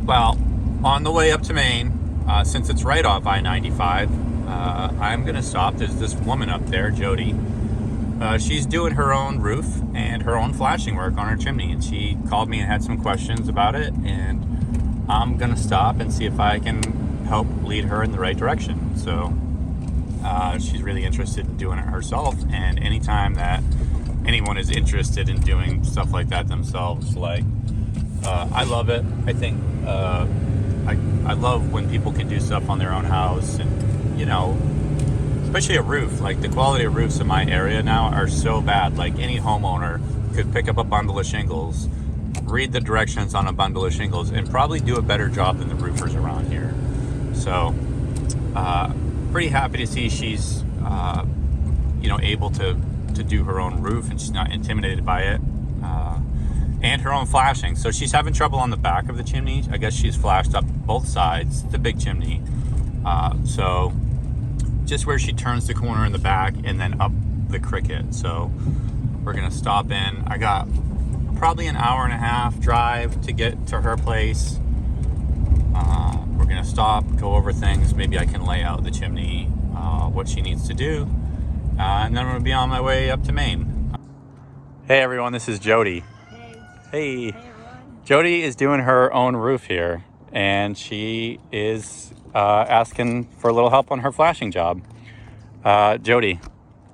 Well, on the way up to Maine, since it's right off I-95, I'm gonna stop. There's this woman up there, Jody. She's doing her own roof and her own flashing work on her chimney, and she called me and had some questions about it, and I'm gonna stop and see if I can help lead her in the right direction. So she's really interested in doing it herself, and anytime that anyone is interested in doing stuff like that themselves, like I love it. I think I love when people can do stuff on their own house, and especially a roof. Like, the quality of roofs in my area now are so bad. Like, any homeowner could pick up a bundle of shingles, read the directions on a bundle of shingles, and probably do a better job than the roofers around here. So pretty happy to see she's able to do her own roof, and she's not intimidated by it, and her own flashing. So she's having trouble on the back of the chimney. I guess she's flashed up both sides, the big chimney, so just where she turns the corner in the back and then up the cricket. So we're gonna stop in. I got probably an hour and a half drive to get to her place. We're gonna stop, go over things. Maybe I can lay out the chimney, what she needs to do, and then I'm gonna be on my way up to Maine. Hey everyone, this is Jody. Hey. Hey everyone. Jody is doing her own roof here, and she is asking for a little help on her flashing job. Jody,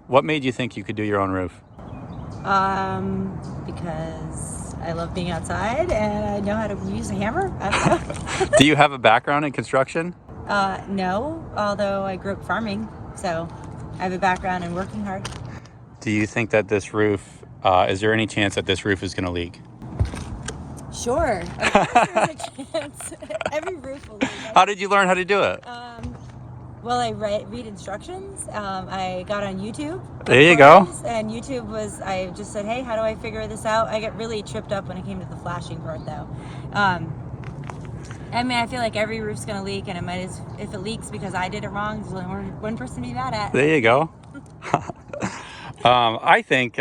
what made you think you could do your own roof? Because I love being outside and I know how to use a hammer. I don't know. Do you have a background in construction? No, although I grew up farming, so I have a background in working hard. Do you think that this roof, is there any chance that this roof is going to leak? Sure, of course there's a chance. Every roof will leak. How did you learn how to do it? Well, I read instructions. I got on YouTube. There you go. And YouTube I just said, hey, how do I figure this out? I get really tripped up when it came to the flashing part, though. I mean, I feel like every roof's going to leak, and if it leaks because I did it wrong, there's only one person to be mad at. There you go. I think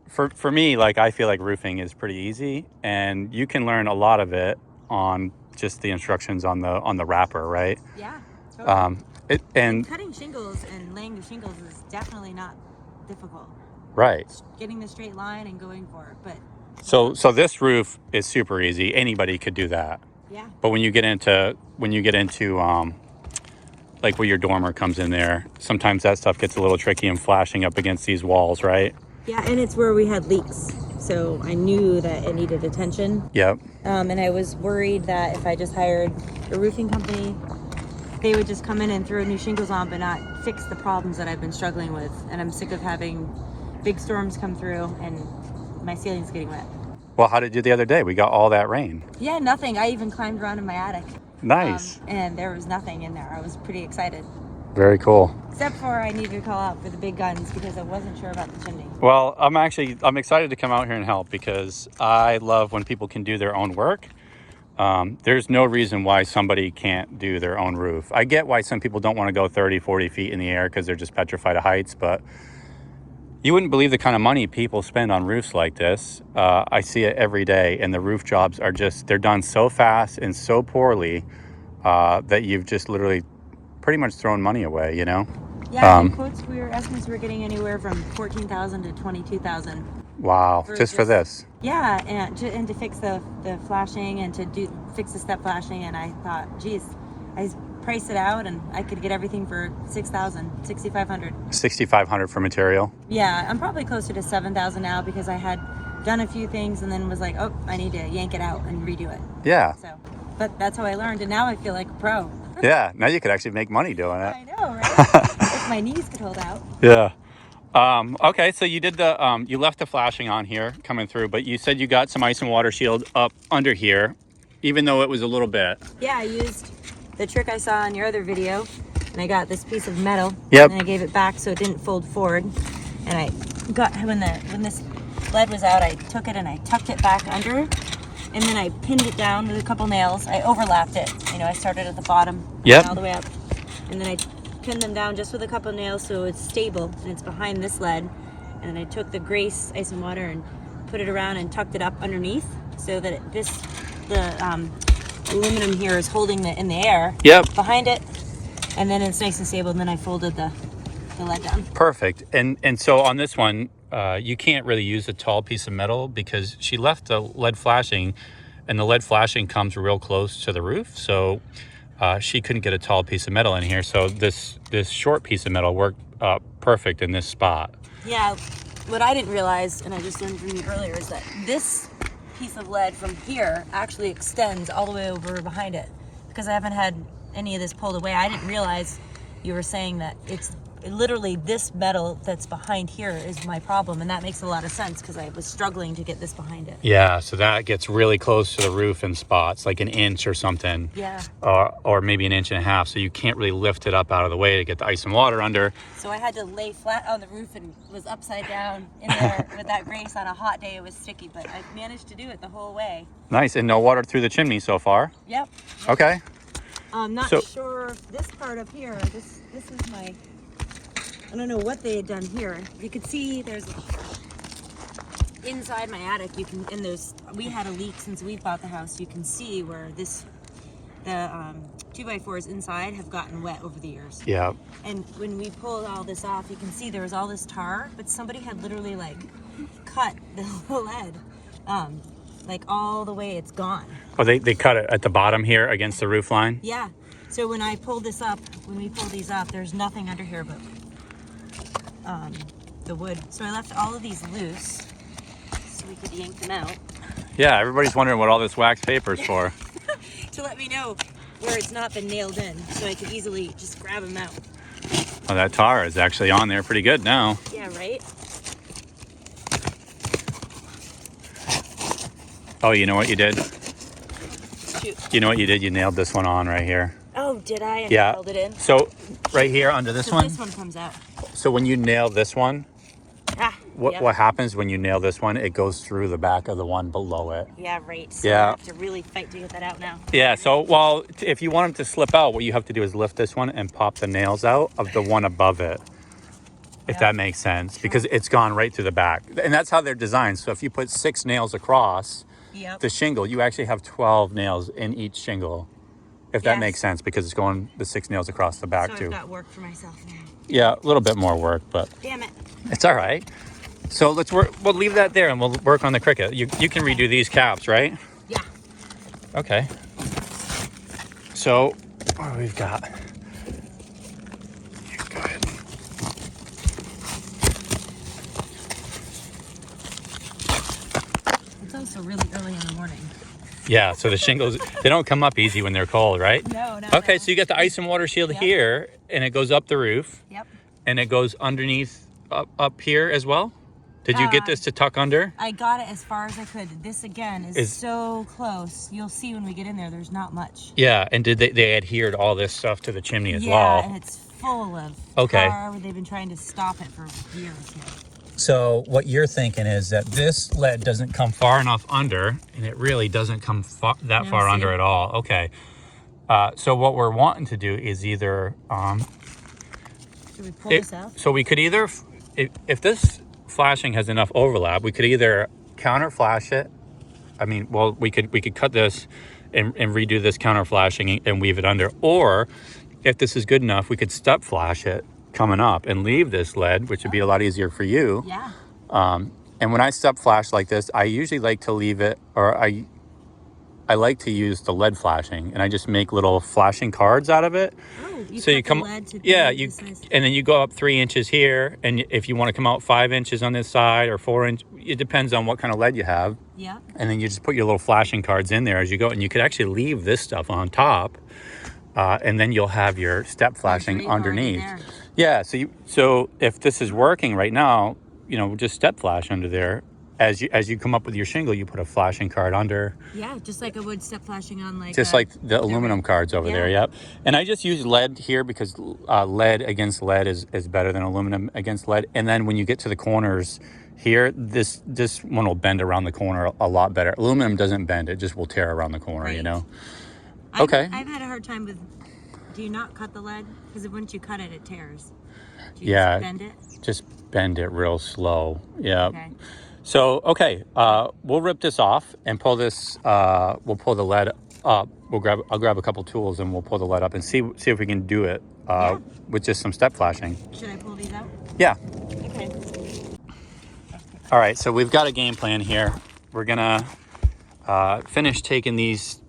for me, like, I feel like roofing is pretty easy, and you can learn a lot of it on just the instructions on the wrapper, right? Yeah, totally. And cutting shingles and laying the shingles is definitely not difficult. right. Getting the straight line and going for it, but So this roof is super easy. Anybody could do that. yeah. But when you get into like where your dormer comes in there, sometimes that stuff gets a little tricky and flashing up against these walls, right? Yeah, and it's where we had leaks. So I knew that it needed attention. Yep. And I was worried that if I just hired a roofing company, they would just come in and throw new shingles on but not fix the problems that I've been struggling with. And I'm sick of having big storms come through and my ceiling's getting wet. Well, how did you do the other day? We got all that rain. Yeah, nothing. I even climbed around in my attic. Nice. And there was nothing in there. I was pretty excited. Very cool. Except for I needed to call out for the big guns because I wasn't sure about the chimney. Well, I'm excited to come out here and help because I love when people can do their own work. There's no reason why somebody can't do their own roof. I get why some people don't want to go 30, 40 feet in the air because they're just petrified of heights, but you wouldn't believe the kind of money people spend on roofs like this. I see it every day, and the roof jobs are they're done so fast and so poorly that you've just literally pretty much thrown money away, Yeah, quotes estimates we were getting anywhere from $14,000 to $22,000. Wow, just for this. Yeah, and to fix the flashing and to fix the step flashing, and I thought, geez, I priced it out and I could get everything for $6,000, $6,500. $6,500 for material. Yeah, I'm probably closer to $7,000 now because I had done a few things and then was like, oh, I need to yank it out and redo it. Yeah. So, but that's how I learned, and now I feel like a pro. Yeah, now you could actually make money doing it. I know, right? If my knees could hold out. Yeah. Okay, so you did you left the flashing on here coming through, but you said you got some ice and water shield up under here, even though it was a little bit. Yeah, I used the trick I saw in your other video, and I got this piece of metal. Yep. And I gave it back so it didn't fold forward. And I got, when this lead was out, I took it and I tucked it back under, and then I pinned it down with a couple nails. I overlapped it. I started at the bottom, Yep. all the way up, and then I pinned them down just with a couple nails so it's stable and it's behind this lead. And then I took the Grace ice and water and put it around and tucked it up underneath so that the aluminum here is holding it in the air. Yep. Behind it, and then it's nice and stable. And then I folded the lead down. Perfect. And so on this one, you can't really use a tall piece of metal because she left the lead flashing, and the lead flashing comes real close to the roof. So she couldn't get a tall piece of metal in here. So this short piece of metal worked perfect in this spot. Yeah, what I didn't realize, and I just learned from you earlier, is that this piece of lead from here actually extends all the way over behind it. Because I haven't had any of this pulled away, I didn't realize you were saying that it's literally this metal that's behind here is my problem, and that makes a lot of sense because I was struggling to get this behind it. Yeah, so that gets really close to the roof in spots, like an inch or something. Yeah. Or maybe an inch and a half, so you can't really lift it up out of the way to get the ice and water under. So I had to lay flat on the roof and was upside down in there with that brace on a hot day. It was sticky, but I managed to do it the whole way. Nice, and no water through the chimney so far. Yep. Okay. I'm not So- sure if this part up here, this is my, I don't know what they had done here. You could see there's inside my attic, you can, and we had a leak since we bought the house. You can see where the 2x4s inside have gotten wet over the years. Yeah. And when we pulled all this off, you can see there was all this tar, but somebody had literally like cut the lead, like all the way it's gone. Oh, they cut it at the bottom here against the roof line? Yeah. So when I pulled this up, when we pulled these up, there's nothing under here but the wood. So I left all of these loose so we could yank them out Yeah, everybody's wondering what all this wax paper is for. to let me know where it's not been nailed in, so I could easily just grab them out. Oh, that tar is actually on there pretty good now. Yeah, right? Oh, you know what you did? Shoot. You know what you did? You nailed this one on right here. Oh, did I? And Yeah. held it in? So right here under this So one. this one comes out. So when you nail this one, Ah, what happens when you nail this one? It goes through the back of the one below it. Yeah, right. So Yeah. I have to really fight to get that out now. Yeah, so well, if you want them to slip out, what you have to do is lift this one and pop the nails out of the one above it. If Yeah. that makes sense, because it's gone right through the back. And that's how they're designed. So if you put 6 nails across Yep. the shingle, you actually have 12 nails in each shingle. If that Yes. makes sense, because it's going the 6 nails across the back So too. I've got work for myself now. Yeah, a little bit more work, but Damn it. it's all right. So let's work. We'll leave that there, and we'll work on the Cricut. You can redo these caps, right? Yeah. Okay. So what do we've got? Go ahead. It's also really early in the morning. Yeah. So the shingles, they don't come up easy when they're cold, right? No. Okay. So you got the ice and water shield Yep. here, and it goes up the roof, Yep. and it goes underneath up here as well. Did you get this to tuck under? I got it as far as I could. This again is Is- so close. You'll see when we get in there. There's not much. Yeah. And did they adhered all this stuff to the chimney as Yeah, well? and it's full of Okay. tar. They've been trying to stop it for years now. So what you're thinking is that this lead doesn't come far enough under, and it really doesn't come that No, far see? under at all. Okay. So what we're wanting to do is either, Should we pull this out? so we could either, if this flashing has enough overlap, we could either counter flash it. I mean, well, we could cut this and redo this counter flashing and weave it under, or if this is good enough, we could step flash it coming up and leave this lead, which would be a lot easier for you. Yeah. And when I step flash like this, I usually like to leave it, or I like to use the lead flashing, and I just make little flashing cards out of it. Oh, you So you cut the come, lead to yeah, be you, this size. and then you go up 3 inches here, and if you want to come out 5 inches on this side or 4 inch, it depends on what kind of lead you have. Yeah. And then you just put your little flashing cards in there as you go, and you could actually leave this stuff on top, and then you'll have your step flashing drape already underneath. there. Yeah, so if this is working right now, just step flash under there. As you come up with your shingle, you put a flashing card under, Yeah, just like I would step flashing on like. just like the aluminum cards over there. Yeah. Yep. And I just use lead here because lead against lead is better than aluminum against lead. And then when you get to the corners here, this one will bend around the corner a lot better. Aluminum doesn't bend; it just will tear around the corner. Right. Okay. I've had a hard time with. Do you not cut the lead? Because once you cut it, it tears. Do you Yeah. Just bend it. Just bend it real slow. Yeah. Okay. So, okay, we'll rip this off and pull this, we'll pull the lead up, I'll grab a couple tools and we'll pull the lead up and see if we can do it with just some step flashing. Should I pull these out? Yeah. Okay. All right, so we've got a game plan here. We're gonna finish taking these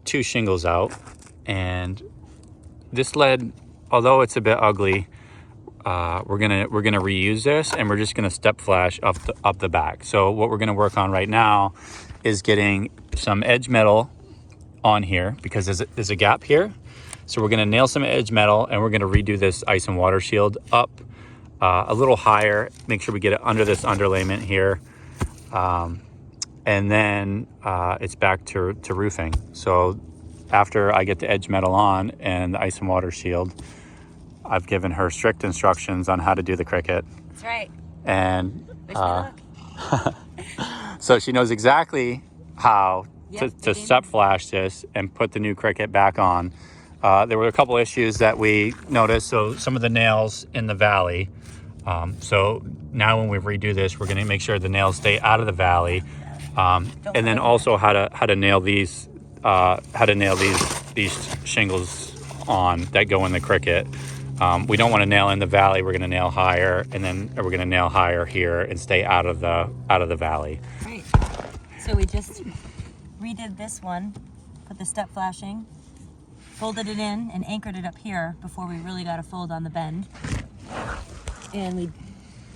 2 shingles out, and this lead, although it's a bit ugly, we're gonna reuse this, and we're just gonna step flash up the back. So what we're gonna work on right now is getting some edge metal on here, because there's a gap here. So we're gonna nail some edge metal, and we're gonna redo this ice and water shield up a little higher. Make sure we get it under this underlayment here, and then it's back to roofing. So after I get the edge metal on and the ice and water shield, I've given her strict instructions on how to do the Cricut. That's right. And Wish me luck. so she knows exactly how Yep, to step flash this and put the new Cricut back on. There were a couple issues that we noticed. So some of the nails in the valley. So now when we redo this, we're going to make sure the nails stay out of the valley. And then also how to nail these these shingles on that go in the Cricut. We don't want to nail in the valley. We're going to nail higher, and then we're going to nail higher here and stay out of the valley. Right. So we just redid this one, put the step flashing, folded it in, and anchored it up here before we really got a fold on the bend. And we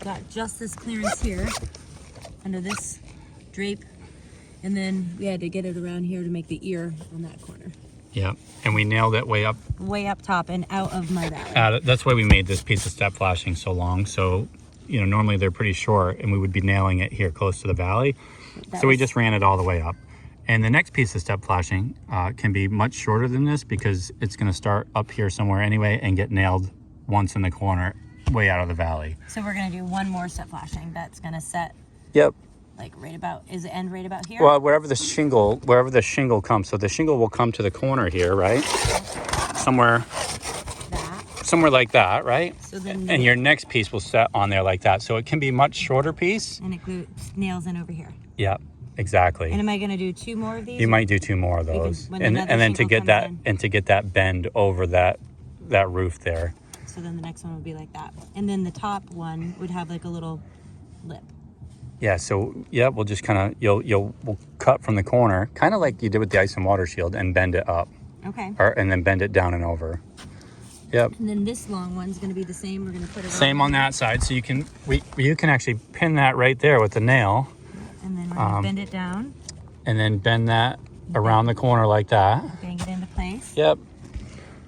got just this clearance here under this drape, and then we had to get it around here to make the ear on that corner. Yeah, and we nailed it way up Top and out of my valley. That's why we made this piece of step flashing so long. So, you know, normally they're pretty short, and we would be nailing it here close to the valley. We just ran it all the way up. And the next piece of step flashing can be much shorter than this, because it's going to start up here somewhere anyway and get nailed once in the corner way out of the valley. So we're going to do one more step flashing that's going to set. Yep. Like right about, is it end right about here? Well, wherever the shingle comes. So the shingle will come to the corner here, right? Somewhere like that, right? So then and your next piece will set on there like that. So it can be much shorter piece. And it nails in over here. Yep, exactly. And am I going to do 2 more of these? You might do 2 more of those. When And another then to shingle get that comes in. and to get that bend over that roof there. So then the next one would be like that. And then the top one would have like a little lip. Yeah, so yeah, we'll just kind of we'll cut from the corner, kind of like you did with the ice and water shield, and bend it up. Okay. And then bend it down and over. Yep. And then this long one's going to be the same. We're going to put it Same on that side, so you can actually pin that right there with the nail, And then we're going to bend it down, and then bend that around the corner like that. bang it into place. Yep.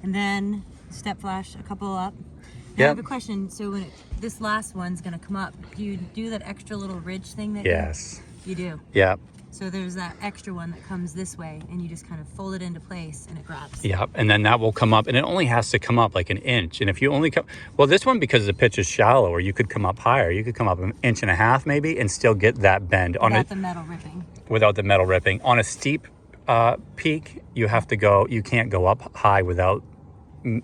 And then step flash a couple up. Now I have a question. So when this last one's going to come up, do you do that extra little ridge thing that Yes. you do? Yep. So there's that extra one that comes this way, and you just kind of fold it into place, and it grabs. Yep. And then that will come up, and it only has to come up like an inch. And if you only this one, because the pitch is shallower, you could come up higher. You could come up 1.5 inches maybe and still get that bend Without the metal ripping. Without the metal ripping. On a steep peak, you can't go up high without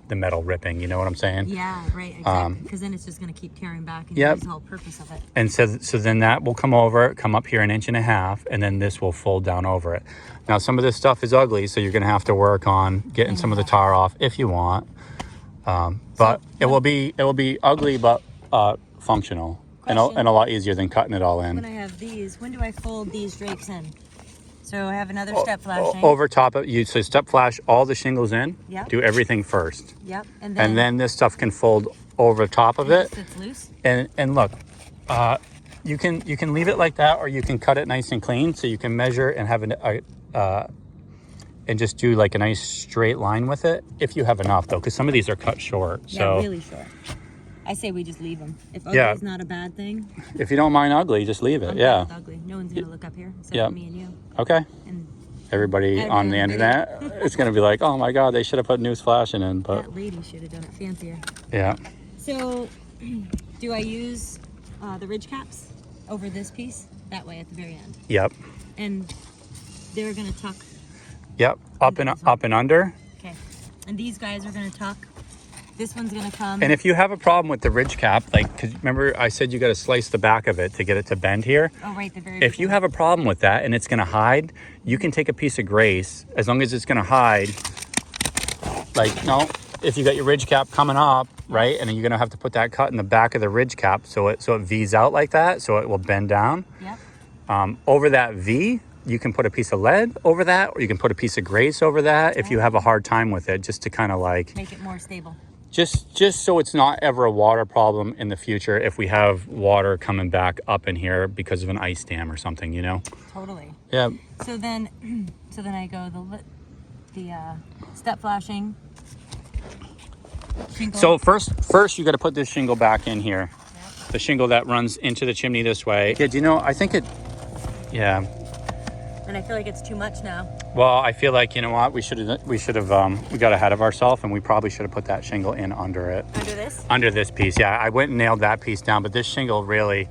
the metal ripping. You know what I'm saying? Yeah, right, exactly. Because then it's just going to keep tearing back, and Yep. lose the whole purpose of it. And so then that will come up here 1.5 inches, and then this will fold down over it. Now, some of this stuff is ugly, so you're going to have to work on getting some of the tar off if you want. But it will be ugly but functional, and a lot easier than cutting it all in. When I have these, when do I fold these drapes in? So I have another step flashing. Over top of you, so step flash all the shingles in. Yep. Do everything first. Yep. And then this stuff can fold over top of it. It's loose. And look, you can leave it like that, or you can cut it nice and clean, so you can measure and have and just do like a nice straight line with it if you have enough, though, because some of these are cut short. Yeah, so really short. I say we just leave them. If ugly is not a bad thing. If you don't mind ugly, just leave it. I'm Yeah. fine with ugly. No one's gonna look up here except Yep. for me and you. Okay. And Everybody on the internet is gonna be like, "Oh my God, they should have put news flashing in." But that lady should have done it fancier. yeah. So, do I use the ridge caps over this piece that way at the very end? Yep. And they're gonna tuck. Yep. Up and under. Okay. And these guys are gonna tuck This one's gonna come. And if you have a problem with the ridge cap, like, 'cause remember I said you got to slice the back of it to get it to bend here. Oh, right, the very. If you have a problem with that and it's going to hide, you can take a piece of Grace, as long as it's going to hide. Like, no, if you got your ridge cap coming up, right, and then you're going to have to put that cut in the back of the ridge cap so it V's out like that, so it will bend down. Yep. Over that V, you can put a piece of lead over that, or you can put a piece of Grace over that if you have a hard time with it, just to kind of like make it more stable. Just so it's not ever a water problem in the future if we have water coming back up in here because of an ice dam or something, you know? Totally. Yeah. So then I go the step flashing shingle. So first you got to put this shingle back in here. Yep. The shingle that runs into the chimney this way. Yeah, do you know, I think it, yeah. And I feel like it's too much now. Well, I feel like, you know what, we got ahead of ourselves, and we probably should have put that shingle in under it. Under this? Under this piece, yeah. I went and nailed that piece down, but this shingle really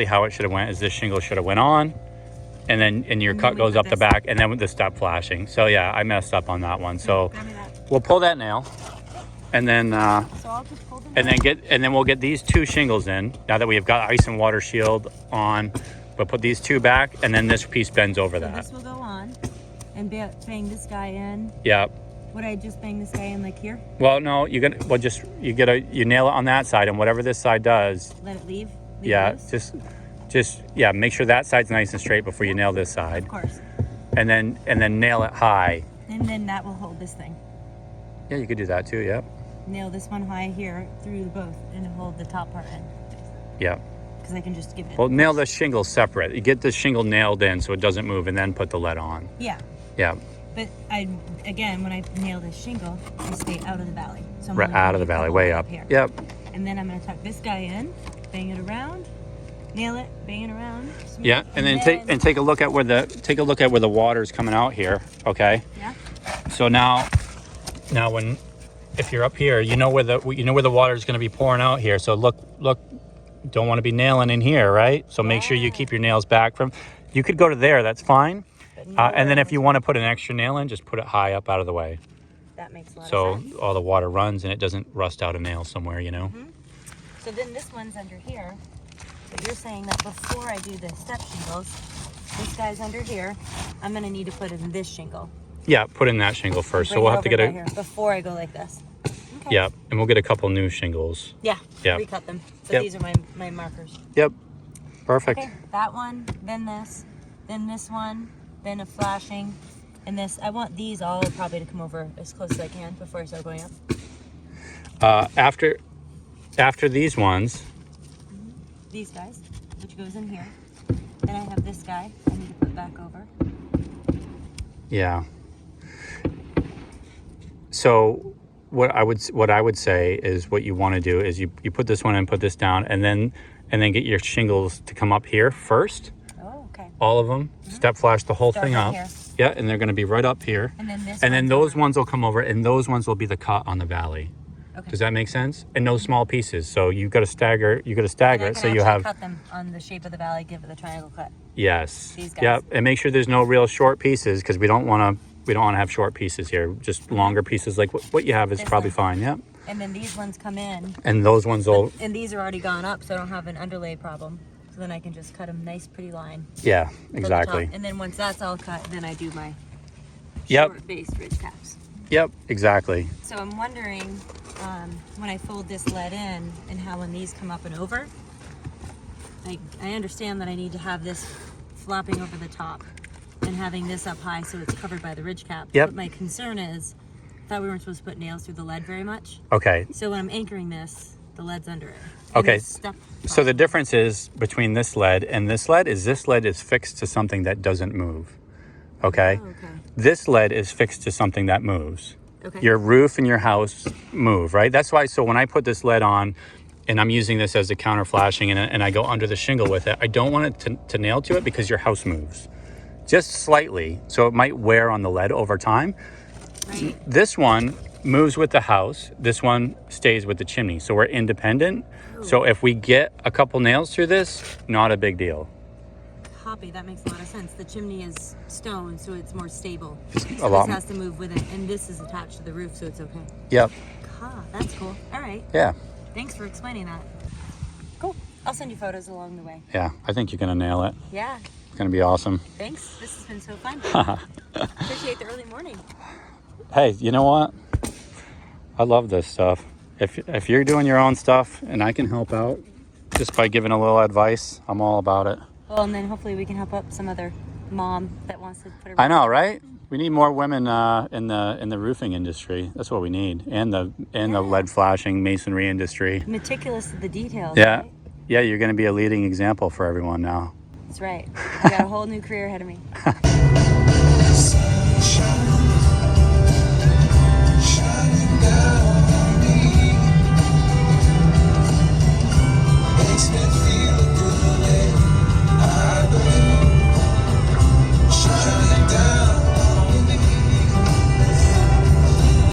how it should have went is this shingle should have went on, and your cut goes up the back, and then with the step flashing. So yeah, I messed up on that one. So we'll pull that nail, and then so I'll just pull them and then we'll get these two shingles in. Now that we have got ice and water shield on, we'll put these two back, and then this piece bends over that. This will go on, and bang this guy in. Yeah. Would I just bang this guy in like here? Well, no, you nail it on that side, and whatever this side does. Let it leave. Yeah, loose? just make sure that side's nice and straight before you nail this side. Of course. And then nail it high. And then that will hold this thing. Yeah, you could do that too. Yep. Nail this one high here through both, and hold the top part in. Yeah. Because I can just give it. Well, nail the shingle separate. You get the shingle nailed in so it doesn't move, and then put the lead on. Yeah. Yeah. But when I nail this shingle, I stay out of the valley. So I'm Right only out of gonna the valley, go way up. here. Yep. And then I'm going to tuck this guy in, bang it around, nail it, bang it around. Smooth, Yeah, and then take a look at where the water's coming out here. Okay. Yeah. So now if you're up here, you know where the water is going to be pouring out here. So look, don't want to be nailing in here, right? So make sure you keep your nails back from. You could go to there, that's fine. And then if you want to put an extra nail in, just put it high up out of the way. That makes a lot So of sense. all the water runs and it doesn't rust out a nail somewhere, you know. Mm-hmm. So then this one's under here. But you're saying that before I do the step shingles, this guy's under here. I'm going to need to put in this shingle. Yeah, put in that shingle first. So Bring we'll it have to over get by here before I go like this. Okay. Yeah, and we'll get a couple new shingles. Yeah. Yeah. Recut them. So Yep. these are my markers. Yep. Perfect. Okay. That one, then this one, then a flashing, and this. I want these all probably to come over as close as I can before I start going up. After these ones, These guys, which goes in here. Then I have this guy I need to put back over. yeah. So what I would say is what you want to do is you put this one and put this down, and then get your shingles to come up here first. Oh, okay. All of them. Step flash the whole Start thing right up. here. Yeah, and they're going to be right up here. And then this. And then one's those over. ones will come over, and those ones will be the cut on the valley. Okay. Does that make sense? And no small pieces. So you got to stagger. You got to stagger And I it can so you actually have. cut them on the shape of the valley. Give it the triangle cut. Yes. These guys. Yep. And make sure there's no real short pieces because we don't want to have short pieces here. Just longer pieces like what you have is This probably one. fine. Yep. And then these ones come in. And those ones will. And these are already gone up, so I don't have an underlay problem. So then I can just cut a nice, pretty line. Yeah. for the Exactly. top. And then once that's all cut, then I do my Yep. short base ridge caps. Yep. Exactly. So I'm wondering when I fold this lead in and how when these come up and over, I understand that I need to have this flopping over the top and having this up high so it's covered by the ridge cap. Yep. But my concern is, I thought we weren't supposed to put nails through the lead very much. Okay. So when I'm anchoring this, the lead's under it. And Okay. this step So the difference is between this lead and this lead is fixed to something that doesn't move. Okay. Oh, okay. This lead is fixed to something that moves. Okay. Your roof and your house move, right? That's why, so when I put this lead on and I'm using this as a counter flashing and I go under the shingle with it, I don't want it to nail to it because your house moves just slightly. So it might wear on the lead over time. Right. This one moves with the house. This one stays with the chimney. So we're independent. Ooh. So if we get a couple nails through this, not a big deal. copy. That makes a lot of sense. The chimney is stone, so it's more stable. Just So a lot. this has to move with it, and this is attached to the roof, so it's okay. Yep. That's cool. All right. Yeah. Thanks for explaining that. Cool. I'll send you photos along the way. Yeah. I think you're gonna nail it. Yeah. It's gonna be awesome. Thanks. This has been so fun. Appreciate the early morning. Hey, you know what? I love this stuff. If you're doing your own stuff and I can help out just by giving a little advice, I'm all about it. Well, and then hopefully we can help up some other mom that wants to put a I know, right? We need more women in the roofing industry. That's what we need, and the lead flashing masonry industry. meticulous to the details. Yeah, Right? yeah. You're going to be a leading example for everyone now. That's right. I got a whole new career ahead of me.